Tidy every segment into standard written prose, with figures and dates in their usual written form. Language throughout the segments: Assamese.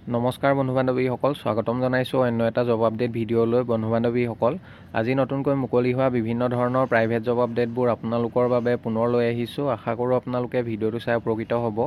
নমস্কাৰ বন্ধু বান্ধৱীসকল, স্বাগতম জনাইছোঁ অন্য এটা জব আপডেট ভিডিঅ'লৈ। বন্ধু বান্ধৱীসকল, আজি নতুনকৈ মুকলি হোৱা বিভিন্ন ধৰণৰ প্ৰাইভেট জব আপডেটবোৰ আপোনালোকৰ বাবে পুনৰ লৈ আহিছোঁ। আশা কৰোঁ আপোনালোকে ভিডিঅ'টো চাই উপকৃত হ'ব।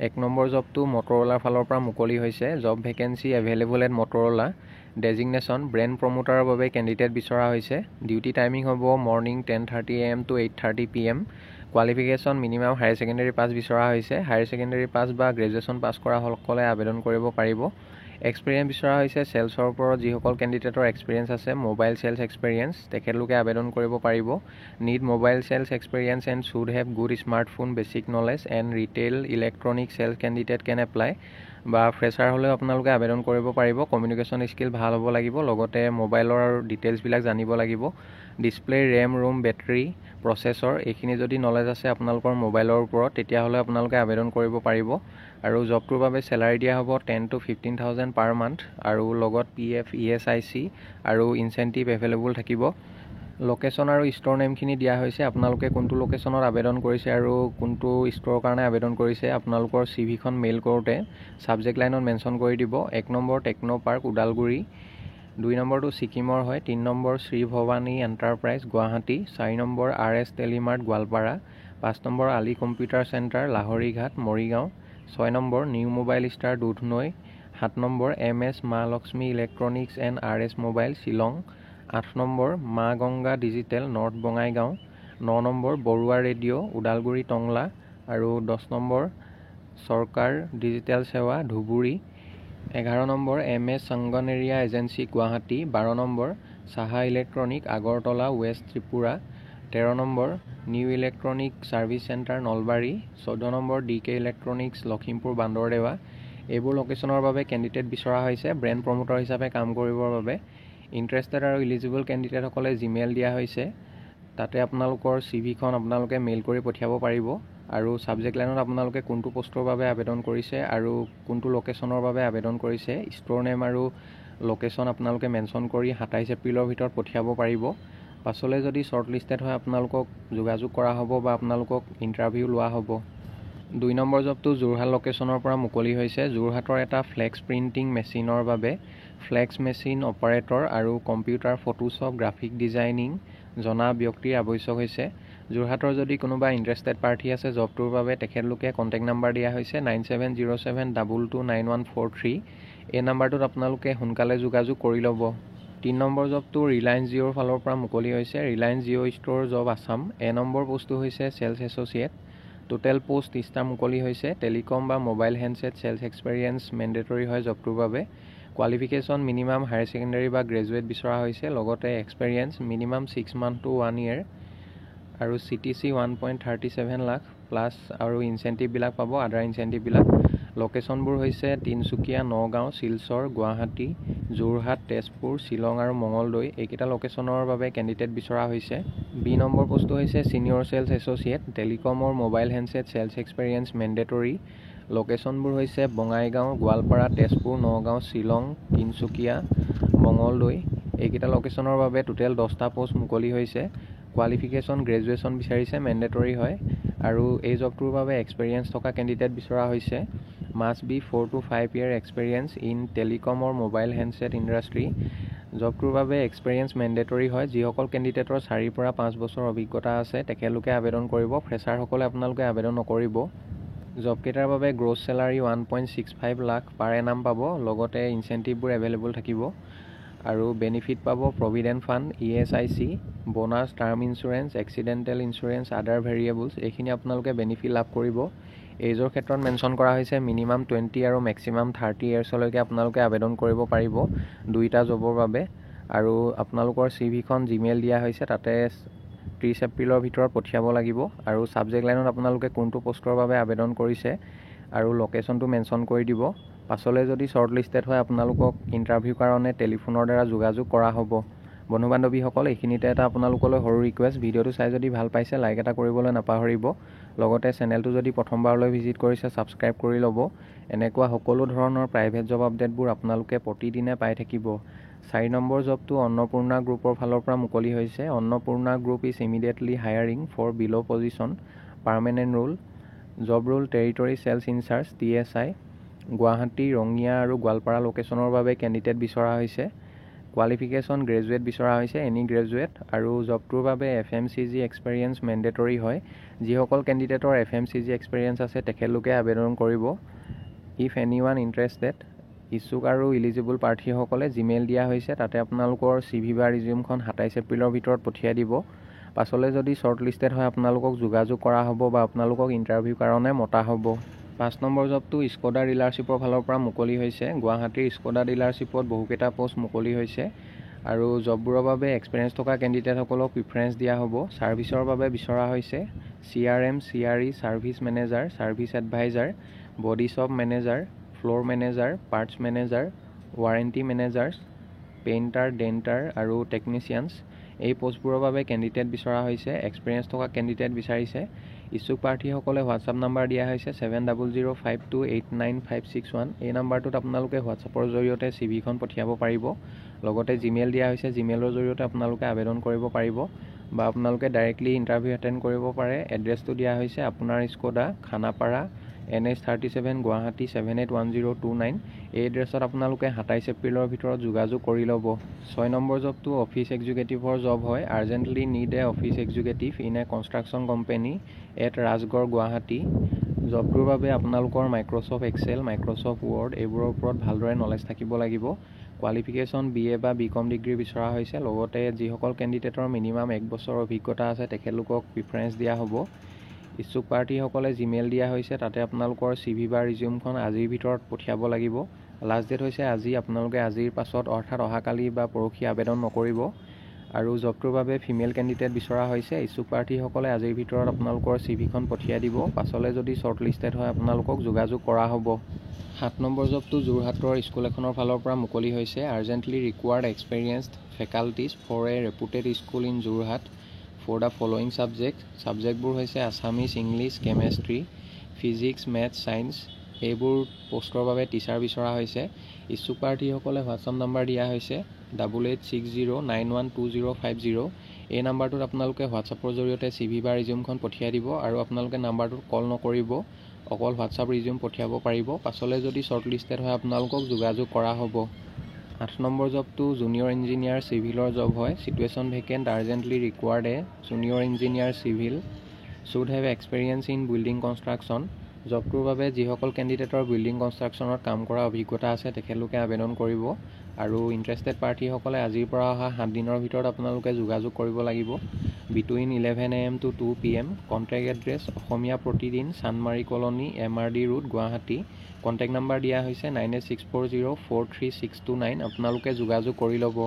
1 নম্বৰ জবটো মটৰলাৰ ফালৰ পৰা মুকলি হৈছে। Job vacancy available at Motorola. Designation brand প্ৰমোটাৰৰ বাবে কেণ্ডিডেট বিচৰা হৈছে। ডিউটি টাইমিং হ'ব morning 10:30 AM to 8:30 PM। Qualification minimum higher secondary pass বিচৰা হৈছে। হায়াৰ ছেকেণ্ডেৰী পাছ বা গ্ৰেজুৱেশ্যন পাছ কৰা সকলে আবেদন কৰিব পাৰিব। এক্সপিৰিয়েঞ্চ বিচৰা হৈছে চেলছৰ ওপৰত যিসকল কেণ্ডিডেটৰ এক্সপিৰিয়েঞ্চ আছে, মোবাইল চেলছ এক্সপিৰিয়েঞ্চ, তেখেতলোকে আবেদন কৰিব পাৰিব। Need mobile sales experience and should have good smartphone basic knowledge and retail electronic sales candidate can apply. বা ফ্ৰেছাৰ হ'লেও আপোনালোকে আবেদন কৰিব পাৰিব। কমিউনিকেশ্যন স্কিল ভাল হ'ব লাগিব, লগতে মোবাইলৰ ডিটেইলছবিলাক জানিব লাগিব। Display, RAM, ROM, battery, processor এইখিনি যদি নলেজ আছে আপোনালোকৰ মোবাইলৰ ওপৰত, তেতিয়াহ'লে আপোনালোকে আবেদন কৰিব পাৰিব। আৰু জবটোৰ বাবে চেলাৰী দিয়া হ'ব 10 to 15,000 পাৰ মান্থ, আৰু লগত PF, ESIC আৰু ইনচেণ্টিভ এভেইলেবল থাকিব। লোকেশ্যন আৰু ষ্ট'ৰ নেমখিনি দিয়া হৈছে। আপোনালোকে কোনটো লোকেশ্যনত আবেদন কৰিছে আৰু কোনটো ষ্ট'ৰৰ কাৰণে আবেদন কৰিছে আপোনালোকৰ CV খন মেইল কৰোঁতে ছাবজেক্ট লাইনত মেনশ্যন কৰি দিব। 1 নম্বৰ টেকন' পাৰ্ক ওদালগুৰি, 2 নম্বৰটো ছিকিমৰ হয়, 3 number Shri Bhawani enterprise Guwahati, 4 number RS telemart Goalpara, 5 number Ali computer centre Lahorighat Morigaon, 6 number new mobile star Dudhnoi, 7 number MS Maa Lakshmi electronics and RS mobile Shillong, 8 number Maa Ganga digital north Bongaigaon, 9 number Baruah radio' Udalguri Tangla, আৰু 10 number Sarkar digital Seva Dhubri, 11 number MS Sangnaria agency Guwahati, 12 number Saha electronic Agartala west Tripura, 13 number new electronic service centre Nalbari, 14 number DK electronics Lakhimpur Bandardewa. এইবোৰ লোকেশ্যনৰ বাবে কেণ্ডিডেট বিচৰা হৈছে ব্ৰেণ্ড প্ৰমোটৰ হিচাপে কাম কৰিবৰ বাবে। ইণ্টাৰেষ্টেড আৰু ইলিজিবল কেণ্ডিডেটসকলে জিমেইল দিয়া হৈছে। তাতে আপোনালোকৰ CV খন আপোনালোকে মেইল কৰি পঠিয়াব পাৰিব। আৰু ছাবজেক্ট লাইনত আপোনালোকে কোনটো পষ্টৰ বাবে আবেদন কৰিছে আৰু কোনটো লোকেশ্যনৰ বাবে আবেদন কৰিছে, ষ্ট'ৰ নেম আৰু লোকেশ্যন আপোনালোকে মেনশ্যন কৰি 27 এপ্ৰিলৰ ভিতৰত পঠিয়াব পাৰিব। পাছলৈ যদি শ্বৰ্ট লিষ্টেড হয় আপোনালোকক যোগাযোগ কৰা হ'ব বা আপোনালোকক ইণ্টাৰভিউ লোৱা হ'ব। 2 নম্বৰ জবটো যোৰহাট লোকেশ্যনৰ পৰা মুকলি হৈছে। যোৰহাটৰ এটা ফ্লেক্স প্ৰিণ্টিং মেচিনৰ বাবে ফ্লেক্স মেচিন অপাৰেটৰ আৰু কম্পিউটাৰ ফটোশ্বপ গ্ৰাফিক ডিজাইনিং জনা ব্যক্তিৰ আৱশ্যক হৈছে। যোৰহাটৰ যদি কোনোবা ইণ্টাৰেষ্টেড প্ৰাৰ্থী আছে জবটোৰ বাবে, তেখেতলোকে কণ্টেক্ট নাম্বাৰ দিয়া হৈছে 9707229143। এই নাম্বাৰটোত আপোনালোকে সোনকালে যোগাযোগ কৰি ল'ব। 3 নম্বৰ জবটো ৰিলায়েন্স জিঅ'ৰ ফালৰ পৰা মুকলি হৈছে। Reliance Jio' store job Assam. A number পোষ্টটো হৈছে চেলছ এছ'চিয়েট। টোটেল পোষ্ট 30টা মুকলি হৈছে। টেলিকম বা mobile handset sales experience mandatory হয় জবটোৰ বাবে। কোৱালিফিকেশ্যন মিনিমাম হায়াৰ ছেকেণ্ডেৰী বা গ্ৰেজুৱেট বিচৰা হৈছে, লগতে experience minimum 6 month to 1 year, আৰু CTC 1.37 লাখ প্লাছ আৰু ইনচেণ্টিভবিলাক পাব, আদাৰ ইনচেণ্টিভবিলাক। লোকেশ্যনবোৰ হৈছে তিনিচুকীয়া, নগাঁও, শিলচৰ, গুৱাহাটী, যোৰহাট, তেজপুৰ, শ্বিলং আৰু মঙলদৈ। এইকেইটা লোকেশ্যনৰ বাবে কেণ্ডিডেট বিচৰা হৈছে। B নম্বৰ পোষ্টটো হৈছে ছিনিয়ৰ চেলছ এছ'চিয়েট। টেলিকমৰ mobile handset sales experience mandatory. লোকেশ্যনবোৰ হৈছে বঙাইগাঁও, গোৱালপাৰা, তেজপুৰ, নগাঁও, শ্বিলং, তিনিচুকীয়া, মঙলদৈ। এইকেইটা লোকেশ্যনৰ বাবে টোটেল 10টা পোষ্ট মুকলি হৈছে। কোৱালিফিকেশ্যন গ্ৰেজুৱেশ্যন বিচাৰিছে, মেণ্ডেটৰী হয়। আৰু এই জবটোৰ বাবে এক্সপিৰিয়েঞ্চ থকা কেণ্ডিডেট বিচৰা হৈছে। Must be 4 to 5 year experience in telecom or mobile handset industry. জবটোৰ বাবে এক্সপিৰিয়েঞ্চ মেণ্ডেটৰী হয়। যিসকল কেণ্ডিডেটৰ 4 পৰা 5 বছৰ অভিজ্ঞতা আছে তেখেতলোকে আবেদন কৰিব। ফ্ৰেছাৰসকলে আপোনালোকে আবেদন নকৰিব। জবকেইটাৰ বাবে গ্ৰছ চেলাৰী 1.65 লাখ পাৰ এনাম পাব, লগতে ইনচেণ্টিভবোৰ এভেইলেবল থাকিব। আৰু বেনিফিট পাব provident fund, ESIC, bonus, term insurance, accidental insurance, আদাৰ ভেৰিয়েবলছ, এইখিনি আপোনালোকে বেনিফিট লাভ কৰিব। এইজৰ ক্ষেত্ৰত মেনশ্যন কৰা হৈছে মিনিমাম 20 আৰু মেক্সিমাম 30 yearsলৈকে আপোনালোকে আবেদন কৰিব পাৰিব দুইটা জবৰ বাবে। আৰু আপোনালোকৰ CV খন জিমেইল দিয়া হৈছে, তাতে 30 এপ্ৰিলৰ ভিতৰত পঠিয়াব লাগিব। আৰু ছাবজেক্ট লাইনত আপোনালোকে কোনটো পষ্টৰ বাবে আবেদন কৰিছে আৰু লোকেশ্যনটো মেনশ্যন কৰি দিব। পাছলৈ যদি শ্বৰ্ট লিষ্টেড হয় আপোনালোকক ইণ্টাৰভিউৰ কাৰণে টেলিফোনৰ দ্বাৰা যোগাযোগ কৰা হ'ব। বন্ধু বান্ধৱীসকল, এইখিনিতে এটা আপোনালোকলৈ সৰু ৰিকুৱেষ্ট, ভিডিঅ'টো চাই যদি ভাল পাইছে লাইক এটা কৰিবলৈ নাপাহৰিব। লগতে চেনেলটো যদি প্ৰথমবাৰলৈ ভিজিট কৰিছে ছাবস্ক্ৰাইব কৰি ল'ব। এনেকুৱা সকলো ধৰণৰ প্ৰাইভেট জব আপডেটবোৰ আপোনালোকে প্ৰতিদিনে পাই থাকিব। 4 নম্বৰ জবটো অন্নপূৰ্ণা গ্ৰুপৰ ফালৰ পৰা মুকলি হৈছে। Annapurna group is immediately hiring for below' position, permanent role. Job role territory sales incharge TSI। Guwahati, Rangia আৰু গোৱালপাৰা লোকেশ্যনৰ বাবে কেণ্ডিডেট বিচৰা হৈছে। কোৱালিফিকেশ্যন গ্ৰেজুৱেট বিচৰা হৈছে, এনি গ্ৰেজুৱেট। আৰু জবটোৰ বাবে FMCG এক্সপেৰিয়েঞ্চ মেণ্ডেটৰী হয়। যিসকল কেণ্ডিডেটৰ FMCG এক্সপেৰিয়েঞ্চ আছে তেখেতলোকে আবেদন কৰিব। ইফ এনিৱান ইণ্টাৰেষ্টেড, ইচ্ছুক আৰু ইলিজিবল প্ৰাৰ্থীসকলে জিমেইল দিয়া হৈছে, তাতে আপোনালোকৰ CV বা ৰিজিউমখন 27 এপ্ৰিলৰ ভিতৰত পঠিয়াই দিব। পাছলৈ যদি শ্বৰ্ট লিষ্টেড হয় আপোনালোকক যোগাযোগ কৰা হ'ব বা আপোনালোকক ইণ্টাৰভিউ কাৰণে মতা হ'ব। 5 নম্বৰ জবটো স্কডা ডিলাৰশ্বিপৰ ফালৰ পৰা মুকলি হৈছে। গুৱাহাটীৰ স্কডা ডিলাৰশ্বিপত বহুকেইটা পোষ্ট মুকলি হৈছে আৰু জববোৰৰ বাবে এক্সপেৰিয়েঞ্চ থকা কেণ্ডিডেটসকলক প্ৰিফাৰেঞ্চ দিয়া হ'ব। ছাৰ্ভিচৰ বাবে বিচৰা হৈছে CRM, CRE, service manager, service advisor, body shop manager, floor manager, parts manager, warranty managers, painter, denter আৰু টেকনিচিয়ানছ। এই পোষ্টবোৰৰ বাবে কেণ্ডিডেট বিচৰা হৈছে। এক্সপেৰিয়েঞ্চ থকা কেণ্ডিডেট বিচাৰিছে। ইচ্ছুক প্ৰাৰ্থীসকলে হোৱাটছআপ নম্বৰ দিয়া হৈছে 7005289561। এই নম্বৰটোত আপোনালোকে হোৱাটছআপৰ জৰিয়তে CVখন পঠিয়াব পাৰিব। লগতে জিমেইল দিয়া হৈছে, জিমেইলৰ জৰিয়তে আপোনালোকে আবেদন কৰিব পাৰিব বা আপোনালোকে ডাইৰেক্টলি ইণ্টাৰভিউ এটেণ্ড কৰিব পাৰে। এড্ৰেছটো দিয়া হৈছে আপোনাৰ স্কডা, খানাপাৰা, NH37, গুৱাহাটী 781029। এই এড্ৰেছত আপোনালোকে 27 এপ্ৰিলৰ ভিতৰত যোগাযোগ কৰি ল'ব। 6 নম্বৰ জবটো অফিচ এক্সিকিউটিভৰ জব হয়। Urgently need a office executive in a construction company at Rajgarh, Guwahati. জবটোৰ বাবে আপোনালোকৰ মাইক্ৰ'ছফ্ট এক্সেল, মাইক্ৰ'ছফ্ট ৱৰ্ড এইবোৰৰ ওপৰত ভালদৰে নলেজ থাকিব লাগিব। কোৱালিফিকেশ্যন BA বা BCom ডিগ্ৰী বিচৰা হৈছে। লগতে যিসকল কেণ্ডিডেটৰ মিনিমাম 1 বছৰ অভিজ্ঞতা আছে তেখেতলোকক প্ৰিফাৰেঞ্চ দিয়া হ'ব। ইচ্ছুক প্ৰাৰ্থীসকলে জিমেইল দিয়া হৈছে, তাতে আপোনালোকৰ CV বা ৰিজিউমখন আজিৰ ভিতৰত পঠিয়াব লাগিব। লাষ্ট ডেট হৈছে আজি। আপোনালোকে আজিৰ পাছত অৰ্থাৎ অহাকালি বা পৰহি আবেদন নকৰিব। আৰু জবটোৰ বাবে ফিমেল কেণ্ডিডেট বিচৰা হৈছে। ইচ্ছুক প্ৰাৰ্থীসকলে আজিৰ ভিতৰত আপোনালোকৰ CVখন পঠিয়াই দিব। পাছলৈ যদি শ্বৰ্ট লিষ্টেড হয় আপোনালোকক যোগাযোগ কৰা হ'ব। 7 নম্বৰ জবটো যোৰহাটৰ স্কুল এখনৰ ফালৰ পৰা মুকলি হৈছে। Urgently required experienced faculties for a reputed school in Jorhat for the following subject. ছাবজেক্টবোৰ হৈছে Assamese, English, chemistry, physics, maths, science. এইবোৰ পোষ্টৰ বাবে টিচাৰ বিচৰা হৈছে। ইচ্ছুক প্ৰাৰ্থীসকলে হোৱাটছআপ নম্বৰ দিয়া হৈছে 8860912050। এই নাম্বাৰটোত আপোনালোকে হোৱাটছআপৰ জৰিয়তে CV বা ৰিজিউমখন পঠিয়াই দিব আৰু আপোনালোকে নাম্বাৰটোত কল নকৰিব, অকল হোৱাটছআপ ৰিজিউম পঠিয়াব পাৰিব। পাছলৈ যদি শ্বৰ্ট লিষ্টেড হয় আপোনালোকক যোগাযোগ কৰা হ'ব। 8 নম্বৰ জবটো জুনিয়ৰ ইঞ্জিনিয়াৰ চিভিলৰ জব হয়। Situation vacant, urgently required a junior engineer civil should have experience in building construction. জবটোৰ বাবে যিসকল কেণ্ডিডেটৰ বিল্ডিং কনষ্ট্ৰাকশ্যনত কাম কৰা অভিজ্ঞতা আছে তেখেতলোকে আবেদন কৰিব। আৰু ইণ্টাৰেষ্টেড প্ৰাৰ্থীসকলে আজিৰ পৰা অহা 7 দিনৰ ভিতৰত আপোনালোকে যোগাযোগ কৰিব লাগিব। Between 11 AM to 2 PM। Contact address Asomiya Pratidin, Chandmari colony, MRD road, Guwahati. Contact number দিয়া হৈছে 9864043629। আপোনালোকে যোগাযোগ কৰি ল'ব।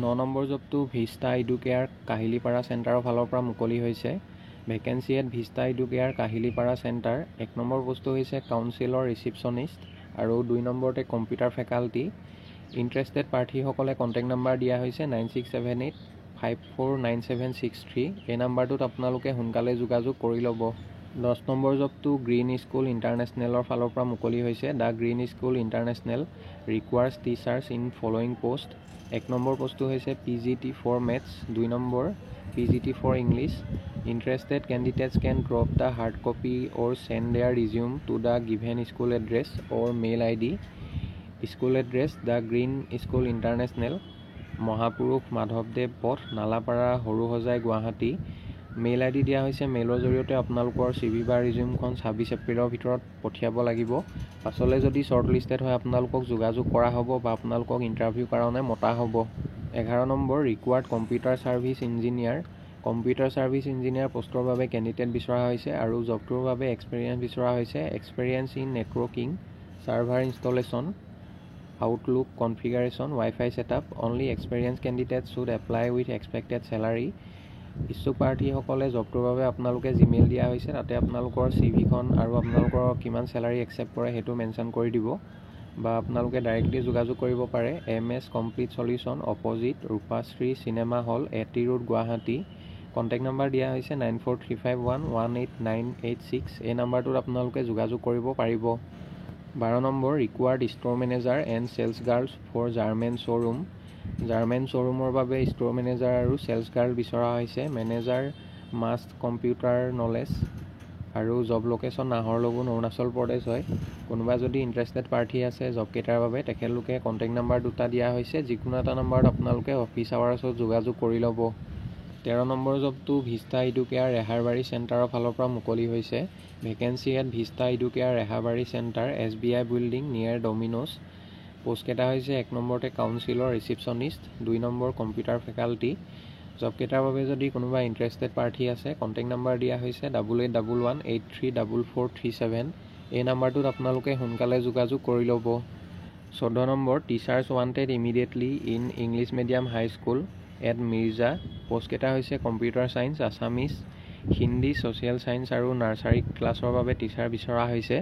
9 নম্বৰ জবটো ভিষ্টা এডুকেয়াৰ কাহিলীপাৰা চেণ্টাৰৰ ফালৰ পৰা মুকলি হৈছে। Vacancy at Vista Educare Kahilipara centre. 1 number পোষ্টটো হৈছে কাউন্সিলৰ ৰিচিপশ্যনিষ্ট আৰু 2 নম্বৰতে কম্পিউটাৰ ফেকাল্টি। ইণ্টাৰেষ্টেড প্ৰাৰ্থীসকলে কণ্টেক্ট নম্বৰ দিয়া হৈছে 9678549763। এই নাম্বাৰটোত আপোনালোকে সোনকালে যোগাযোগ কৰি ল'ব। 10 নম্বৰ জবটো গ্ৰীণ স্কুল ইণ্টাৰনেশ্যনেলৰ ফালৰ পৰা মুকলি হৈছে। The green school international requires teachers in following post. 1 number পোষ্টটো হৈছে PGT for maths, 2 number PGT for English. Interested candidates can drop the hard copy or send their resume to the given school address or mail ID। School address the green school international, Mahapurush মাধৱদেৱ পথ, নালাপাৰা, সৰুসজাই, গুৱাহাটী। মেইল ID দিয়া হৈছে। মেইলৰ জৰিয়তে আপোনালোকৰ CV বা ৰিজিউমখন 26 এপ্ৰিলৰ ভিতৰত পঠিয়াব লাগিব। পাছলৈ যদি শ্বৰ্ট লিষ্টেড হয় আপোনালোকক যোগাযোগ কৰা হ'ব বা আপোনালোকক ইণ্টাৰভিউ কাৰণে মতা হ'ব। 11 number required computer service engineer. Computer service engineer পোষ্টৰ বাবে কেণ্ডিডেট বিচৰা হৈছে আৰু জবটোৰ বাবে এক্সপেৰিয়েঞ্চ বিচৰা হৈছে। Experience in networking, server installation, Outlook configuration, wifi setup. Only experience candidate should apply with expected salary. ইচ্ছুক প্ৰাৰ্থীসকলে জবটোৰ বাবে আপোনালোকে জিমেইল দিয়া হৈছে, তাতে আপোনালোকৰ CVখন আৰু আপোনালোকৰ কিমান চেলাৰী একচেপ্ট কৰে সেইটো মেনশ্যন কৰি দিব বা আপোনালোকে ডাইৰেক্টলি যোগাযোগ কৰিব পাৰে। MS complete solution, opposite Rupashree cinema hall, AT road, Guwahati. Contact number দিয়া হৈছে 9435118986। এই নাম্বাৰটোত আপোনালোকে যোগাযোগ কৰিব পাৰিব। 12 number required store manager and sales girls for German showroom. German শ্ব'ৰুমৰ বাবে ষ্ট'ৰ মেনেজাৰ আৰু চেলছ গাৰ্ল বিচৰা হৈছে। মেনেজাৰ মাষ্ট কম্পিউটাৰ নলেজ আৰু জব লোকেশ্যন নাহৰলগুন অৰুণাচল প্ৰদেশ হয়। কোনোবা যদি ইণ্টাৰেষ্টেড প্ৰাৰ্থী আছে জবকেইটাৰ বাবে তেখেতলোকে কণ্টেক্ট নাম্বাৰ দুটা দিয়া হৈছে, যিকোনো এটা নাম্বাৰত আপোনালোকে অফিচ আৱাৰ্ছত যোগাযোগ কৰি ল'ব। 13 নম্বৰ জবটো ভিষ্টা এডুকেয়াৰ ৰেহাৰবাৰী চেণ্টাৰৰ ফালৰ পৰা মুকলি হৈছে। Vacancy at Vista Educare Rehabari centre SBI building near Domino's. পোষ্টকেইটা হৈছে 1 নম্বৰতে counsellor receptionist, 2 number computer faculty. জবকেইটাৰ বাবে যদি কোনোবা ইণ্টাৰেষ্টেড প্ৰাৰ্থী আছে কণ্টেক্ট নাম্বাৰ দিয়া হৈছে 8811834437। এই নাম্বাৰটোত আপোনালোকে সোনকালে যোগাযোগ কৰি ল'ব। 14 number teachers wanted immediately in English medium high school at Mirza. পোষ্টকেইটা হৈছে computer science, Assamese, Hindi, social science আৰু নাৰ্চাৰী ক্লাছৰ বাবে টিচাৰ বিচৰা হৈছে।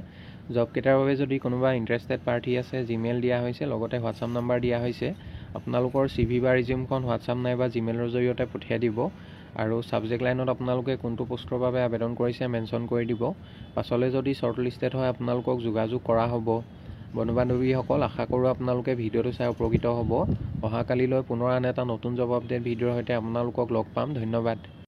জবকেইটাৰ বাবে যদি কোনোবা ইণ্টাৰেষ্টেড প্ৰাৰ্থী আছে জিমেইল দিয়া হৈছে, লগতে হোৱাটছআপ নাম্বাৰ দিয়া হৈছে। আপোনালোকৰ CV বা ৰিজিউমখন হোৱাটছআপ নাইবা জিমেইলৰ জৰিয়তে পঠিয়াই দিব আৰু ছাবজেক্ট লাইনত আপোনালোকে কোনটো পোষ্টৰ বাবে আবেদন কৰিছে মেনশ্যন কৰি দিব। পাছলৈ যদি শ্বৰ্ট লিষ্টেড হয় আপোনালোকক যোগাযোগ কৰা হ'ব। বন্ধু বান্ধৱীসকল, আশা কৰোঁ আপোনালোকে ভিডিঅ'টো চাই উপকৃত হ'ব। অহাকালিলৈ পুনৰ আন এটা নতুন জব আপডেট ভিডিঅ'ৰ সৈতে আপোনালোকক লগ পাম। ধন্যবাদ।